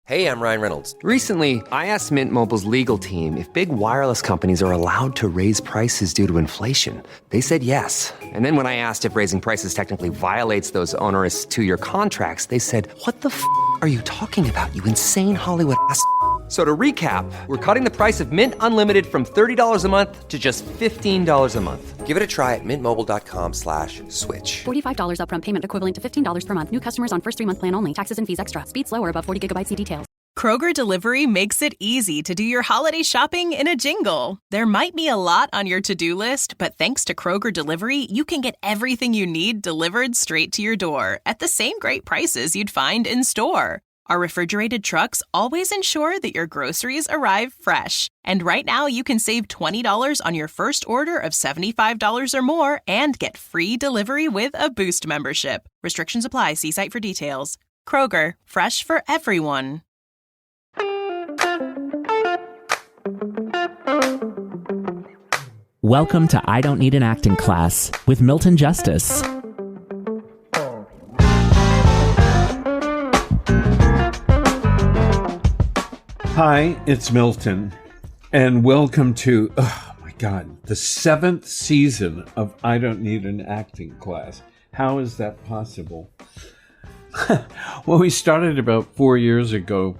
Hey, I'm Ryan Reynolds. Recently, I asked Mint Mobile's legal team if big wireless companies are allowed to raise prices due to inflation. They said yes. And then when I asked if raising prices technically violates those onerous two-year contracts, they said, "What the f*** are you talking about, you insane Hollywood ass?" So to recap, we're cutting the price of Mint Unlimited from $30 a month to just $15 a month. Give it a try at mintmobile.com/switch. $45 upfront payment equivalent to $15 per month. New customers on first 3-month plan only. Taxes and fees extra. Speed slower above 40 gigabytes. See details. Kroger Delivery makes it easy to do your holiday shopping in a jingle. There might be a lot on your to-do list, but thanks to Kroger Delivery, you can get everything you need delivered straight to your door at the same great prices you'd find in store. Our refrigerated trucks always ensure that your groceries arrive fresh. And right now, you can save $20 on your first order of $75 or more and get free delivery with a Boost membership. Restrictions apply. See site for details. Kroger, fresh for everyone. Welcome to I Don't Need an Acting Class with Milton Justice. Hi, it's Milton, and welcome to, oh my God, the 7th season of I Don't Need an Acting Class. How is that possible? Well, we started about 4 years ago.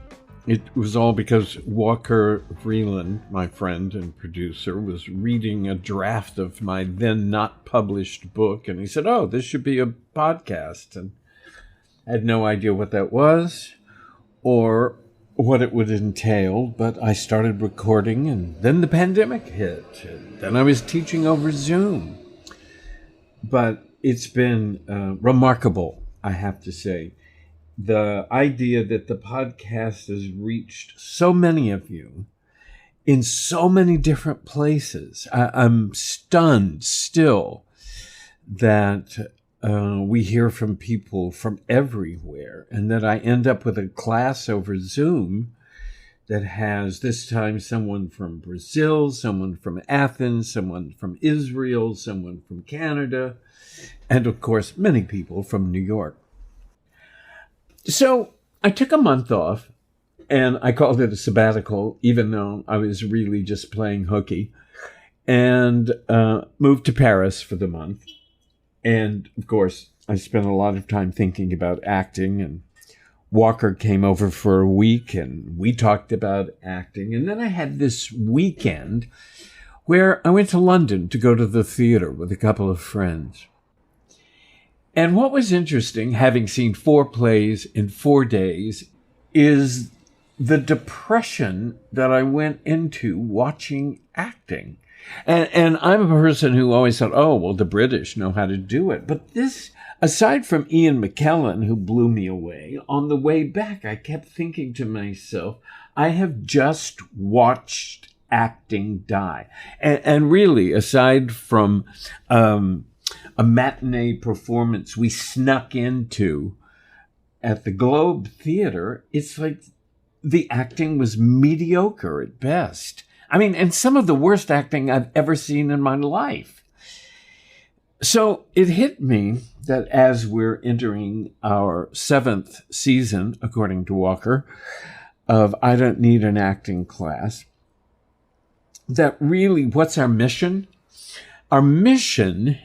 It was all because Walker Vreeland, my friend and producer, was reading a draft of my then not published book, and he said, "Oh, this should be a podcast." And I had no idea what that was or what it would entail, but I started recording, and then the pandemic hit, and then I was teaching over Zoom. But it's been remarkable, I have to say. The idea that the podcast has reached so many of you in so many different places. I'm stunned still that we hear from people from everywhere, and that I end up with a class over Zoom that has this time someone from Brazil, someone from Athens, someone from Israel, someone from Canada, and of course, many people from New York. So I took a month off, and I called it a sabbatical, even though I was really just playing hooky, and moved to Paris for the month. And, of course, I spent a lot of time thinking about acting, and Walker came over for a week, and we talked about acting. And then I had this weekend where I went to London to go to the theater with a couple of friends. And what was interesting, having seen 4 plays in 4 days, is the depression that I went into watching acting. And I'm a person who always thought, oh, well, the British know how to do it. But this, aside from Ian McKellen, who blew me away, on the way back, I kept thinking to myself, I have just watched acting die. And really, aside from a matinee performance we snuck into at the Globe Theater, it's like the acting was mediocre at best. I mean, and some of the worst acting I've ever seen in my life. So it hit me that as we're entering our 7th season, according to Walker, of I Don't Need an Acting Class, that really, what's our mission? Our mission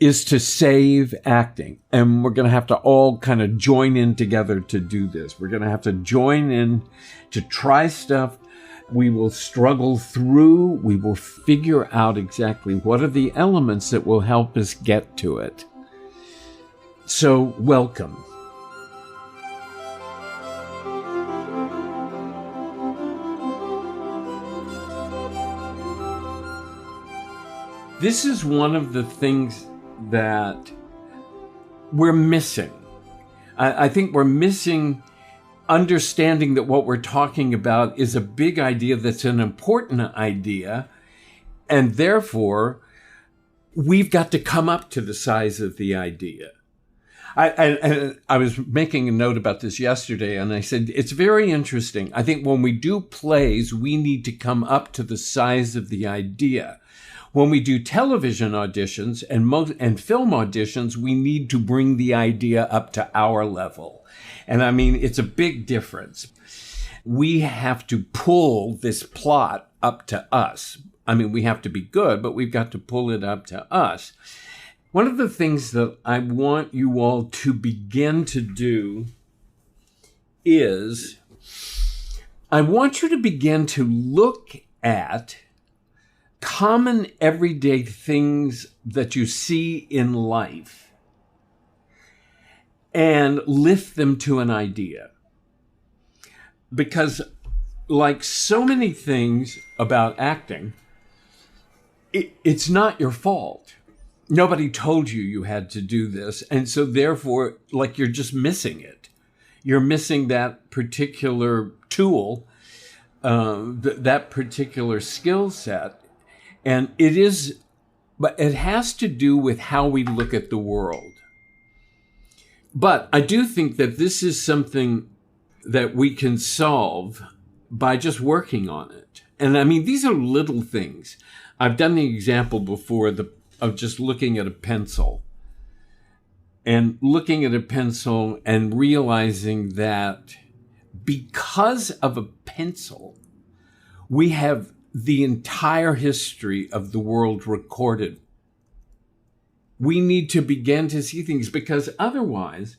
is to save acting. And we're going to have to all kind of join in together to do this. We're going to have to join in to try stuff. We will struggle through. We will figure out exactly what are the elements that will help us get to it. So, welcome. This is one of the things that we're missing. I think we're missing understanding that what we're talking about is a big idea that's an important idea, and therefore we've got to come up to the size of the idea. I was making a note about this yesterday, and I said, it's very interesting. I think when we do plays, we need to come up to the size of the idea. When we do television auditions and film auditions, we need to bring the idea up to our level. And I mean, it's a big difference. We have to pull this plot up to us. I mean, we have to be good, but we've got to pull it up to us. One of the things that I want you all to begin to do is I want you to begin to look at common everyday things that you see in life and lift them to an idea. Because like so many things about acting, it's not your fault. Nobody told you you had to do this. And so therefore, like, you're just missing it. You're missing that particular tool, that particular skill set. And but it has to do with how we look at the world. But I do think that this is something that we can solve by just working on it. And I mean, these are little things. I've done the example before of just looking at a pencil and realizing that because of a pencil, we have the entire history of the world recorded. We need to begin to see things, because otherwise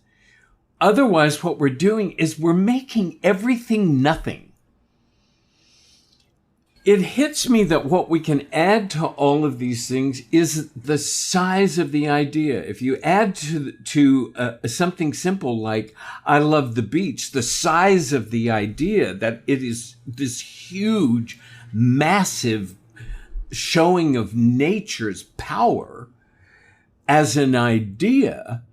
what we're doing is we're making everything nothing. It hits me that what we can add to all of these things is the size of the idea. If you add to something simple like, I love the beach, the size of the idea that it is this huge, massive showing of nature's power as an idea,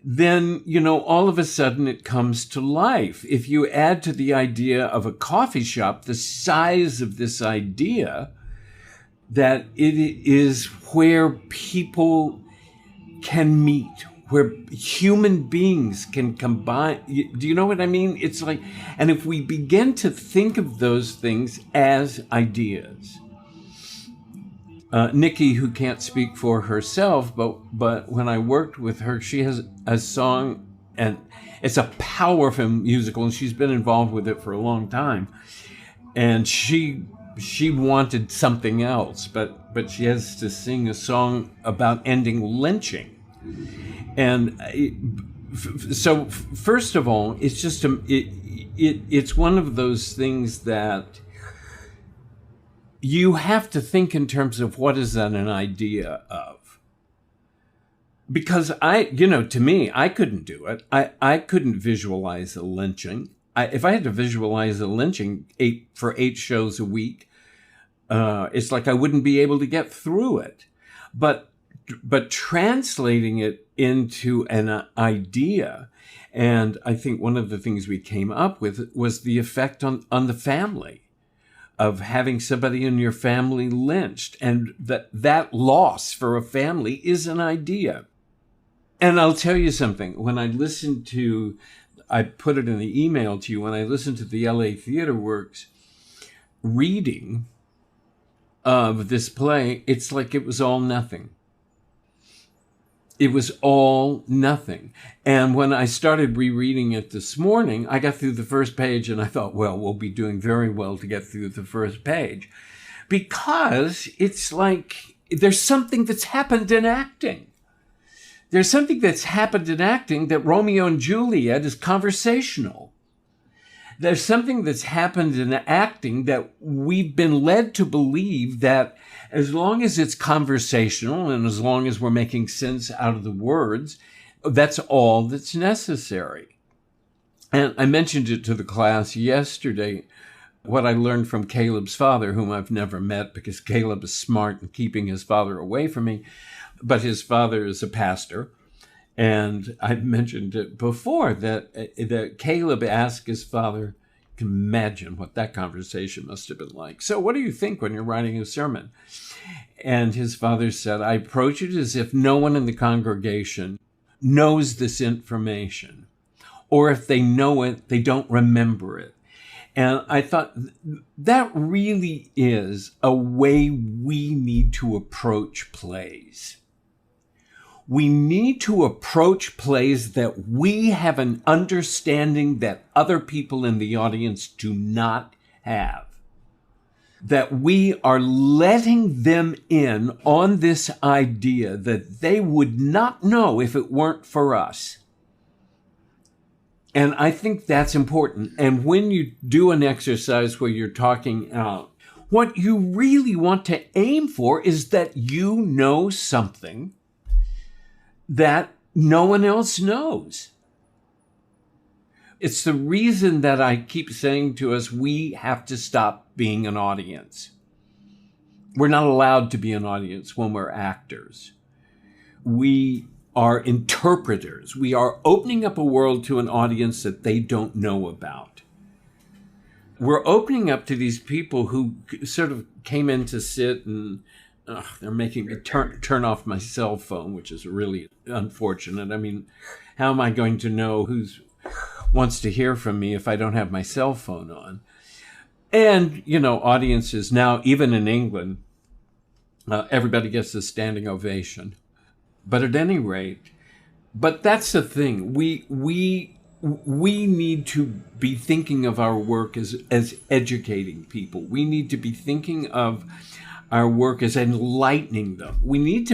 then, all of a sudden it comes to life. If you add to the idea of a coffee shop the size of this idea, that it is where people can meet, where human beings can combine. Do you know what I mean? It's like, and if we begin to think of those things as ideas, Nikki, who can't speak for herself, but when I worked with her, she has a song, and it's a powerful musical, and she's been involved with it for a long time. And she wanted something else, but she has to sing a song about ending lynching. And so, first of all, it's just it's one of those things that you have to think in terms of what is that an idea of? Because to me, I couldn't do it. I couldn't visualize a lynching. If I had to visualize a lynching for 8 shows a week, it's like I wouldn't be able to get through it. But translating it into an idea, and I think one of the things we came up with was the effect on the family of having somebody in your family lynched, and that loss for a family is an idea. And I'll tell you something, when I put it in the email to you, when I listened to the LA Theater Works reading of this play, it's like it was all nothing. It was all nothing. And when I started rereading it this morning, I got through the first page and I thought, well, we'll be doing very well to get through the first page. Because it's like there's something that's happened in acting. There's something that's happened in acting that Romeo and Juliet is conversational. There's something that's happened in acting that we've been led to believe that as long as it's conversational and as long as we're making sense out of the words, that's all that's necessary. And I mentioned it to the class yesterday, what I learned from Caleb's father, whom I've never met because Caleb is smart in keeping his father away from me, but his father is a pastor. And I've mentioned it before that Caleb asked his father, you can imagine what that conversation must have been like. So what do you think when you're writing a sermon? And his father said, I approach it as if no one in the congregation knows this information. Or if they know it, they don't remember it. And I thought that really is a way we need to approach plays. We need to approach plays that we have an understanding that other people in the audience do not have. That we are letting them in on this idea that they would not know if it weren't for us. And I think that's important. And when you do an exercise where you're talking out, what you really want to aim for is that you know something that no one else knows. It's the reason that I keep saying to us, we have to stop being an audience. We're not allowed to be an audience when we're actors. We are interpreters. We are opening up a world to an audience that they don't know about. We're opening up to these people who sort of came in to sit and they're making me turn off my cell phone, which is really unfortunate. I mean, how am I going to know who wants to hear from me if I don't have my cell phone on? And, audiences now, even in England, everybody gets a standing ovation. But at any rate, but that's the thing. We need to be thinking of our work as educating people. We need to be thinking of our work as enlightening them. We need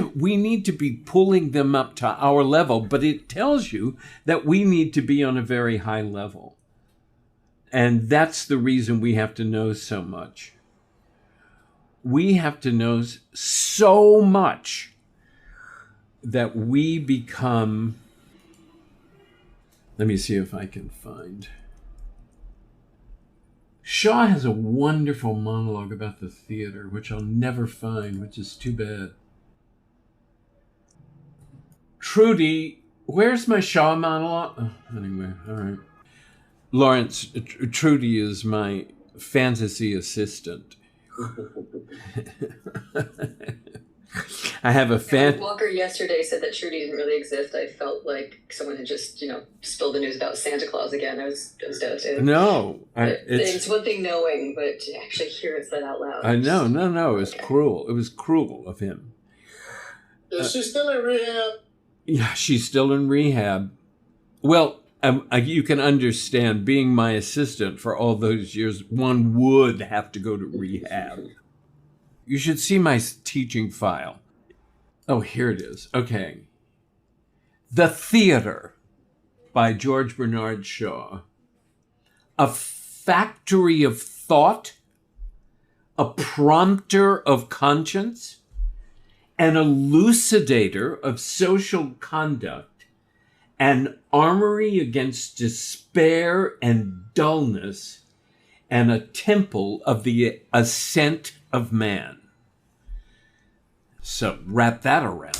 to be pulling them up to our level, but it tells you that we need to be on a very high level. And that's the reason we have to know so much. We have to know so much that we become, let me see if I can find. Shaw has a wonderful monologue about the theater, which I'll never find, which is too bad. Trudy, where's my Shaw monologue? Oh, anyway, all right. Lawrence, Trudy is my fantasy assistant. I have a Walker yesterday said that Trudy didn't really exist. I felt like someone had just, spilled the news about Santa Claus again. I was devastated. No. It's one thing knowing, but to actually hear it said out loud. I know. No. It was cruel. It was cruel of him. Is she still in rehab? Yeah, she's still in rehab. Well, you can understand, being my assistant for all those years, one would have to go to rehab. You should see my teaching file. Oh, here it is. Okay. The Theater by George Bernard Shaw. A factory of thought, a prompter of conscience, an elucidator of social conduct, an armory against despair and dullness, and a temple of the ascent of man. So wrap that around.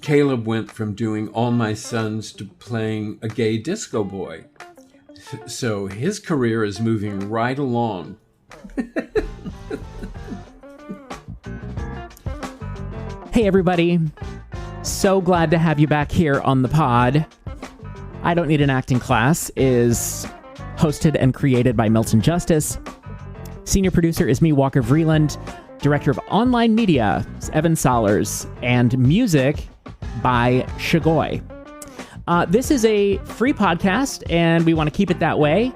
Caleb went from doing All My Sons to playing a gay disco boy. So his career is moving right along. Hey, everybody. So glad to have you back here on the pod. I Don't Need an Acting Class is hosted and created by Milton Justice. Senior producer is me, Walker Vreeland. Director of online media is Evan Solers. And music by Shagoi. This is a free podcast, and we want to keep it that way.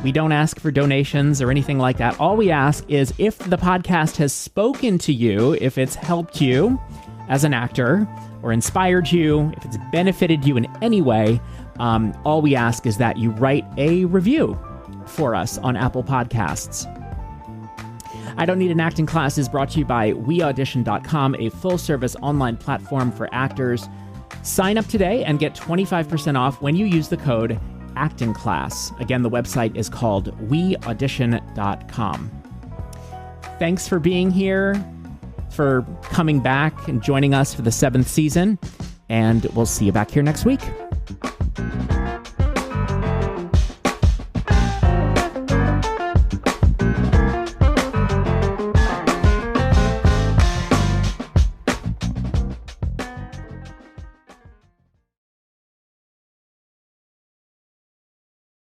We don't ask for donations or anything like that. All we ask is if the podcast has spoken to you, if it's helped you as an actor or inspired you, if it's benefited you in any way, all we ask is that you write a review for us on Apple Podcasts. I Don't Need an Acting Class is brought to you by WeAudition.com, a full-service online platform for actors. Sign up today and get 25% off when you use the code ActingClass. Again, the website is called WeAudition.com. Thanks for being here, for coming back and joining us for the 7th season, and we'll see you back here next week.